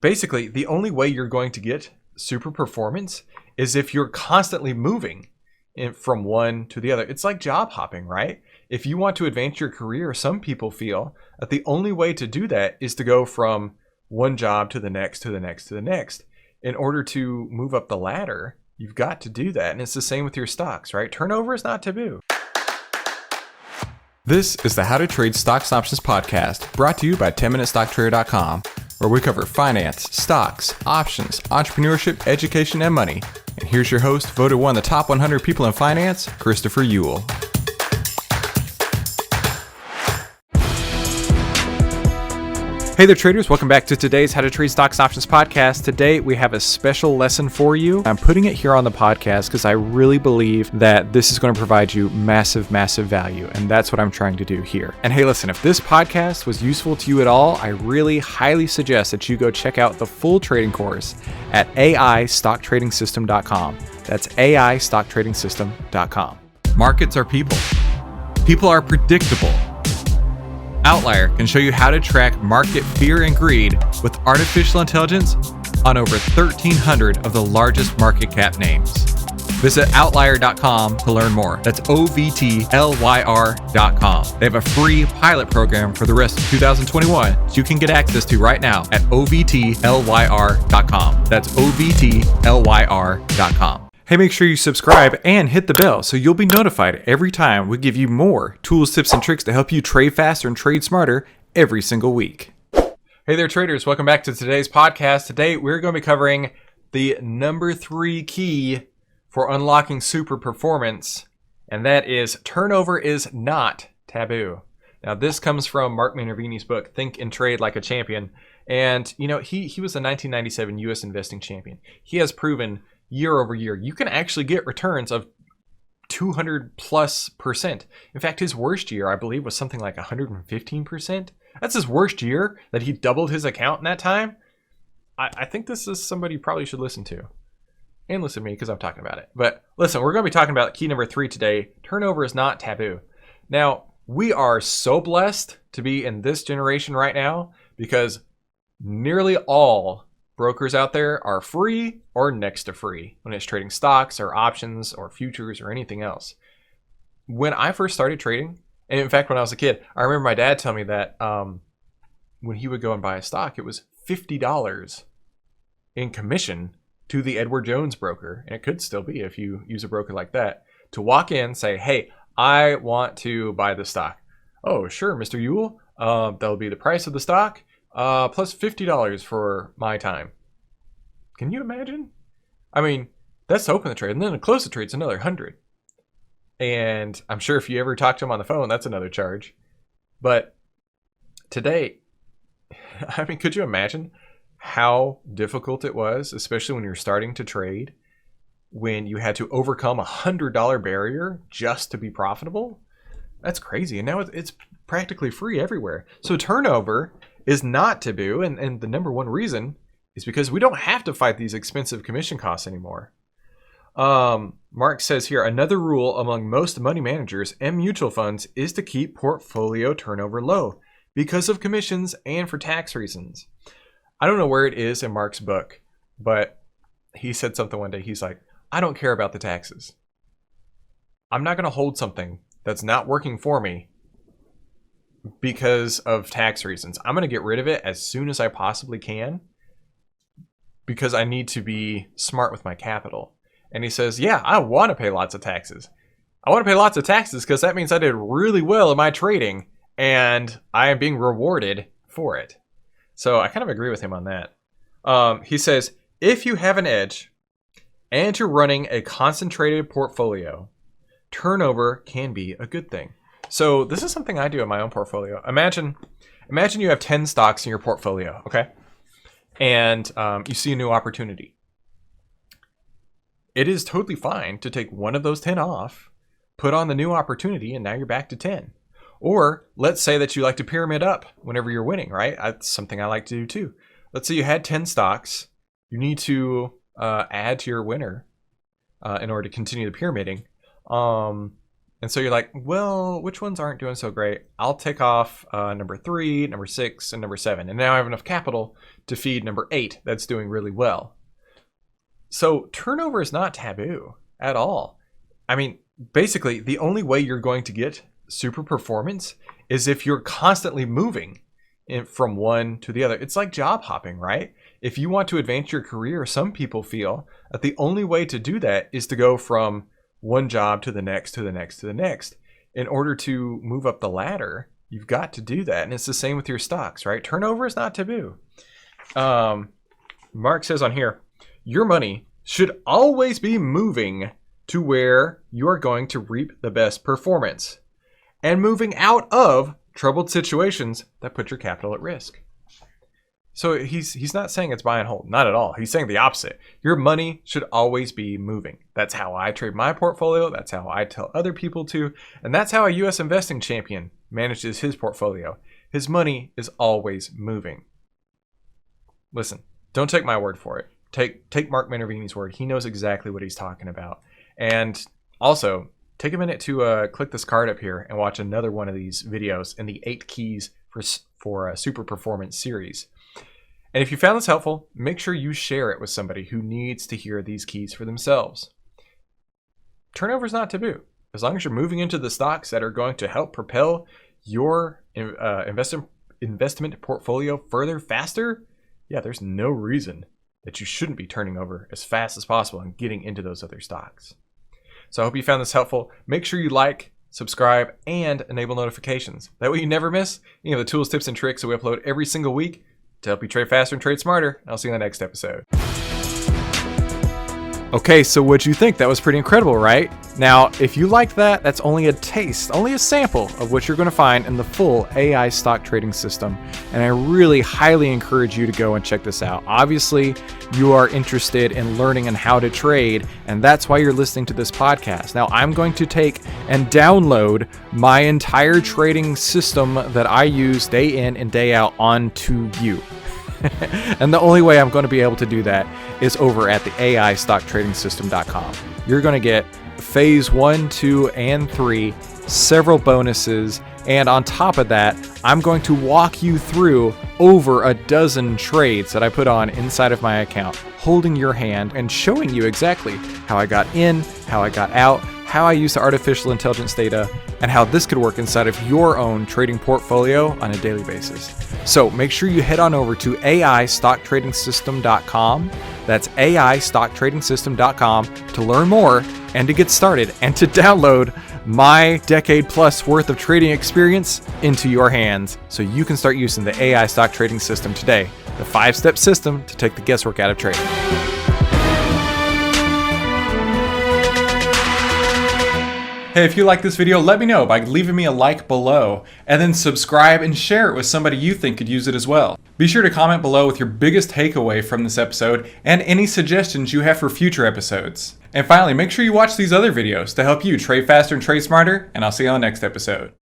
basically the only way you're going to get super performance is if you're constantly moving from one to the other. It's like job hopping, right? If you want to advance your career, some people feel that the only way to do that is to go from one job to the next, to the next, to the next. In order to move up the ladder, you've got to do that. And it's the same with your stocks, right? Turnover is not taboo. This is the How to Trade Stocks and Options podcast, brought to you by 10MinuteStockTrader.com, where we cover finance, stocks, options, entrepreneurship, education, and money. And here's your host, voted one of the top 100 people in finance, Christopher Ewell. Hey there, traders. Welcome back to today's How to Trade Stocks and Options podcast. Today, we have a special lesson for you. I'm putting it here on the podcast because I really believe that this is going to provide you massive, massive value. And that's what I'm trying to do here. And hey, listen, if this podcast was useful to you at all, I really highly suggest that you go check out the full trading course at AIStockTradingSystem.com. That's AIStockTradingSystem.com. Markets are people. People are predictable. Outlier can show you how to track market fear and greed with artificial intelligence on over 1,300 of the largest market cap names. Visit outlier.com to learn more. That's OVTLYR.com. They have a free pilot program for the rest of 2021 that you can get access to right now at OVTLYR.com. That's OVTLYR.com. Hey, make sure you subscribe and hit the bell so you'll be notified every time we give you more tools, tips, and tricks to help you trade faster and trade smarter every single week. Hey there, traders. Welcome back to today's podcast. Today, we're going to be covering the number 3 key for unlocking super performance, and that is turnover is not taboo. Now, this comes from Mark Minervini's book, Think and Trade Like a Champion. And, you know, he was the 1997 U.S. investing champion. He has proven year over year, you can actually get returns of 200+%. In fact, his worst year, I believe, was something like 115%. That's his worst year, that he doubled his account in that time. I think this is somebody you probably should listen to. And listen to me, because I'm talking about it. But listen, we're going to be talking about key number 3 today. Turnover is not taboo. Now, we are so blessed to be in this generation right now, because nearly all brokers out there are free or next to free when it's trading stocks or options or futures or anything else. When I first started trading, and in fact, when I was a kid, I remember my dad telling me that when he would go and buy a stock, it was $50 in commission to the Edward Jones broker. And it could still be if you use a broker like that, to walk in, say, hey, I want to buy this stock. Oh, sure, Mr. Ewell. That'll be the price of the stock. Plus $50 for my time. Can you imagine? I mean, that's to open the trade, and then to close the trade's another 100. And I'm sure if you ever talk to him on the phone, that's another charge. But today, I mean, could you imagine how difficult it was, especially when you're starting to trade, when you had to overcome a $100 barrier just to be profitable? That's crazy. And now it's practically free everywhere. So turnover is not taboo, and the number one reason is because we don't have to fight these expensive commission costs anymore. Mark says here, another rule among most money managers and mutual funds is to keep portfolio turnover low because of commissions and for tax reasons. I don't know where it is in Mark's book, but he said something one day. He's like, I don't care about the taxes. I'm not going to hold something that's not working for me because of tax reasons. I'm going to get rid of it as soon as I possibly can because I need to be smart with my capital. And he says, yeah, I want to pay lots of taxes. I want to pay lots of taxes because that means I did really well in my trading and I am being rewarded for it. So I kind of agree with him on that. He says, if you have an edge and you're running a concentrated portfolio, turnover can be a good thing. So this is something I do in my own portfolio. Imagine you have 10 stocks in your portfolio, okay? And you see a new opportunity. It is totally fine to take one of those 10 off, put on the new opportunity, and now you're back to 10. Or let's say that you like to pyramid up whenever you're winning, right? That's something I like to do too. Let's say you had 10 stocks. You need to add to your winner in order to continue the pyramiding. And so you're like, well, which ones aren't doing so great? I'll take off number 3, number 6, and number 7. And now I have enough capital to feed number 8 that's doing really well. So turnover is not taboo at all. I mean, basically, the only way you're going to get super performance is if you're constantly moving from one to the other. It's like job hopping, right? If you want to advance your career, some people feel that the only way to do that is to go from one job to the next, to the next, to the next. In order to move up the ladder, you've got to do that. And it's the same with your stocks, right? Turnover is not taboo. Mark says on here, your money should always be moving to where you are going to reap the best performance and moving out of troubled situations that put your capital at risk. So he's not saying it's buy and hold, not at all. He's saying the opposite. Your money should always be moving. That's how I trade my portfolio. That's how I tell other people to. And that's how a US investing champion manages his portfolio. His money is always moving. Listen, don't take my word for it. Take Mark Minervini's word. He knows exactly what he's talking about. And also, take a minute to click this card up here and watch another one of these videos in the 8 keys for a super performance series. And if you found this helpful, make sure you share it with somebody who needs to hear these keys for themselves. Turnover is not taboo. As long as you're moving into the stocks that are going to help propel your investment portfolio further, faster, yeah, there's no reason that you shouldn't be turning over as fast as possible and getting into those other stocks. So I hope you found this helpful. Make sure you like, subscribe, and enable notifications. That way you never miss any of the tools, tips, and tricks that we upload every single week to help you trade faster and trade smarter. I'll see you in the next episode. Okay, so what'd you think? That was pretty incredible, right? Now, if you liked that, that's only a taste, only a sample of what you're going to find in the full AI stock trading system. And I really highly encourage you to go and check this out. Obviously, you are interested in learning on how to trade, and that's why you're listening to this podcast. Now, I'm going to take and download my entire trading system that I use day in and day out onto you. And the only way I'm going to be able to do that is over at the AIStockTradingSystem.com. You're going to get phase 1, 2, and 3, several bonuses, and on top of that, I'm going to walk you through over a dozen trades that I put on inside of my account, holding your hand and showing you exactly how I got in, how I got out, how I use the artificial intelligence data, and how this could work inside of your own trading portfolio on a daily basis. So make sure you head on over to AIStockTradingSystem.com. That's AIStockTradingSystem.com to learn more and to get started and to download my decade plus worth of trading experience into your hands so you can start using the AI stock trading system today, the 5-step system to take the guesswork out of trading. Hey, if you like this video, let me know by leaving me a like below, and then subscribe and share it with somebody you think could use it as well. Be sure to comment below with your biggest takeaway from this episode and any suggestions you have for future episodes. And finally, make sure you watch these other videos to help you trade faster and trade smarter, and I'll see you on the next episode.